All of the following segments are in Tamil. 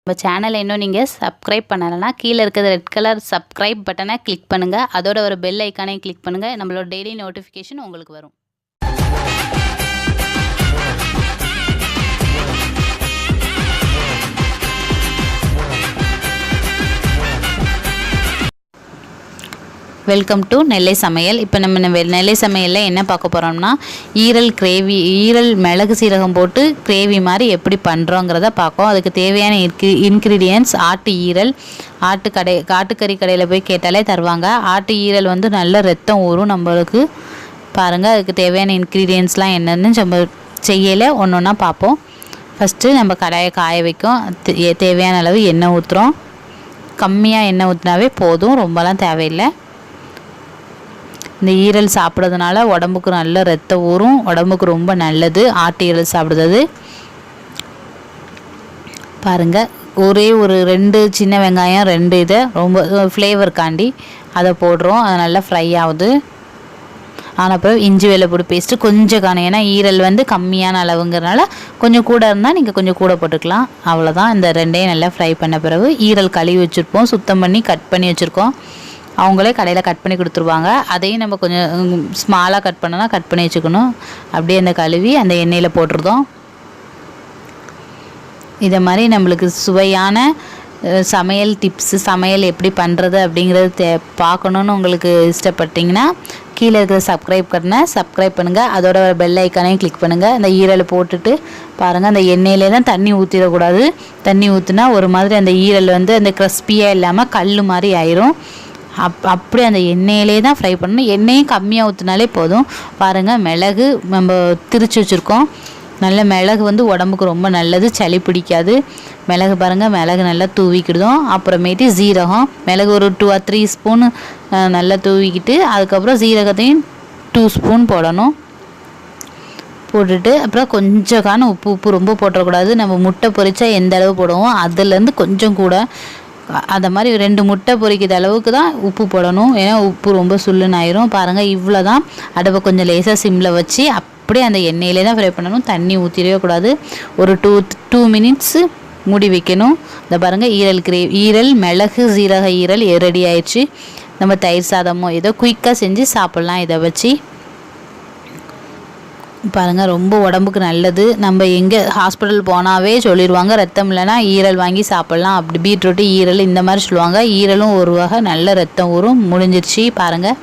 நம்ம சேனலை இன்னும் நீங்கள் சப்ஸ்கிரைப் பண்ணலைன்னா கீழே இருக்கிற ரெட் கலர் சப்ஸ்கிரைப் பட்டனை கிளிக் பண்ணுங்கள். அதோட ஒரு பெல் ஐக்கானையும் கிளிக் பண்ணுங்கள். நம்மளோட டெய்லி நோட்டிஃபிகேஷன் உங்களுக்கு வரும். வெல்கம் டு நெல்லை சமையல். இப்போ நம்ம நெல்லை சமையலில் என்ன பார்க்க போகிறோம்னா ஈரல் கிரேவி, ஈரல் மிளகு சீரகம் போட்டு கிரேவி மாதிரி எப்படி பண்ணுறோங்கிறத பார்ப்போம். அதுக்கு தேவையான இன்க்ரீடியன்ட்ஸ் ஆட்டு ஈரல். ஆட்டுக்கறி கடையில் போய் கேட்டாலே தருவாங்க. ஆட்டு ஈரல் வந்து நல்ல ரத்தம் ஊறும் நம்மளுக்கு. பாருங்கள், அதுக்கு தேவையான இன்க்ரீடியன்ட்ஸ்லாம் என்னென்னு நம்ம செய்யலை ஒன்று ஒன்றா பார்ப்போம். ஃபஸ்ட்டு நம்ம கடாயை காய வைக்கும். தேவையான அளவு எண்ணெய் ஊற்றுறோம். கம்மியாக எண்ணெய் ஊற்றினாவே போதும், ரொம்பலாம் தேவையில்லை. இந்த ஈரல் சாப்பிட்றதுனால உடம்புக்கு நல்ல ரத்தம் ஊறும், உடம்புக்கு ரொம்ப நல்லது ஆட்டு ஈரல் சாப்பிடுறது. பாருங்கள், ஒரே ஒரு 2 சின்ன வெங்காயம், 2 இதை ரொம்ப ஃப்ளேவருக்காண்டி அதை போடுறோம். அது நல்லா ஃப்ரை ஆகுது. அப்புறம் இஞ்சி வெள்ளைப்பூடு பேஸ்ட்டு கொஞ்சம் காணும். ஏன்னா ஈரல் வந்து கம்மியான அளவுங்கிறனால கொஞ்சம் கூட இருந்தால் நீங்கள் கொஞ்சம் கூட போட்டுக்கலாம். அவ்வளோதான். இந்த 2ஐயும் நல்லா ஃப்ரை பண்ண பிறகு ஈரல் கழுவி வச்சுருப்போம், சுத்தம் பண்ணி கட் பண்ணி வச்சுருக்கோம். அவங்களே கடையில் கட் பண்ணி கொடுத்துருவாங்க. அதையும் நம்ம கொஞ்சம் ஸ்மாலாக கட் பண்ணோன்னா கட் பண்ணி வச்சுக்கணும். அப்படியே அந்த கழுவி அந்த எண்ணெயில் போட்டுருதோம். இதை மாதிரி நம்மளுக்கு சுவையான சமையல் டிப்ஸு, சமையல் எப்படி பண்ணுறது அப்படிங்கிறது பார்க்கணுன்னு உங்களுக்கு இஷ்டப்பட்டிங்கன்னா கீழே இருக்கிற சப்ஸ்கிரைப் பண்ணுங்கள். அதோட பெல் ஐக்கானையும் கிளிக் பண்ணுங்கள். அந்த ஈரலை போட்டுட்டு பாருங்கள், அந்த எண்ணெயிலே தான் தண்ணி ஊற்றிடக்கூடாது. தண்ணி ஊற்றினா ஒரு மாதிரி அந்த ஈரல் வந்து அந்த கிறிஸ்பியாக இல்லாமல் கல் மாதிரி ஆயிரும். அப்படியே அந்த எண்ணெயிலே தான் ஃப்ரை பண்ணணும். எண்ணெயும் கம்மியாக ஊற்றினாலே போதும். பாருங்கள், மிளகு நம்ம திரிச்சு வச்சுருக்கோம். நல்ல மிளகு வந்து உடம்புக்கு ரொம்ப நல்லது, சளி பிடிக்காது. மிளகு பாருங்கள், மிளகு நல்லா தூவிக்கிடுதோம். அப்புறமேட்டு சீரகம், மிளகு ஒரு 2 or 3 ஸ்பூன் நல்லா தூவிக்கிட்டு அதுக்கப்புறம் சீரகத்தையும் 2 ஸ்பூன் போடணும். போட்டுட்டு அப்புறம் கொஞ்சம் உப்பு ரொம்ப போட்டுறக்கூடாது. நம்ம முட்டை பொரிச்சா எந்த அளவு போடுவோம் அதுலேருந்து கொஞ்சம் கூட, அந்த மாதிரி 2 முட்டை பொரிக்கிற அளவுக்கு தான் உப்பு போடணும். ஏன்னா உப்பு ரொம்ப சுள்ளுன்னு ஆயிரும். பாருங்கள், இவ்வளோ தான். அடுப்பை கொஞ்சம் லேசாக சிம்மில் வச்சு அப்படியே அந்த எண்ணெயிலே தான் ஃப்ரை பண்ணணும். தண்ணி ஊற்றிடவே கூடாது. ஒரு 2 மினிட்ஸு மூடி வைக்கணும். இந்த பாருங்கள், ஈரல் மிளகு சீரக ஈரல் ரெடி ஆயிடுச்சு. நம்ம தயிர் சாதமோ ஏதோ குயிக்காக செஞ்சு சாப்பிட்லாம் இதை வச்சு. பாருங்கள், ரொம்ப உடம்புக்கு நல்லது. நம்ம எங்கே ஹாஸ்பிட்டல் போனாவே சொல்லிடுவாங்க, ரத்தம் இல்லைன்னா ஈரல் வாங்கி சாப்பிட்லாம். அப்படி பீட்ரூட்டு ஈரல் இந்த மாதிரி சொல்லுவாங்க. ஈரலும் ஒரு வகை நல்ல ரத்தம் ஊறும். முடிஞ்சிருச்சு. பாருங்கள்,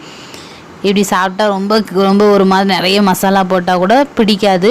இப்படி சாப்பிட்டா ரொம்ப ரொம்ப ஒரு மாதிரி நிறைய மசாலா போட்டால் கூட பிடிக்காது.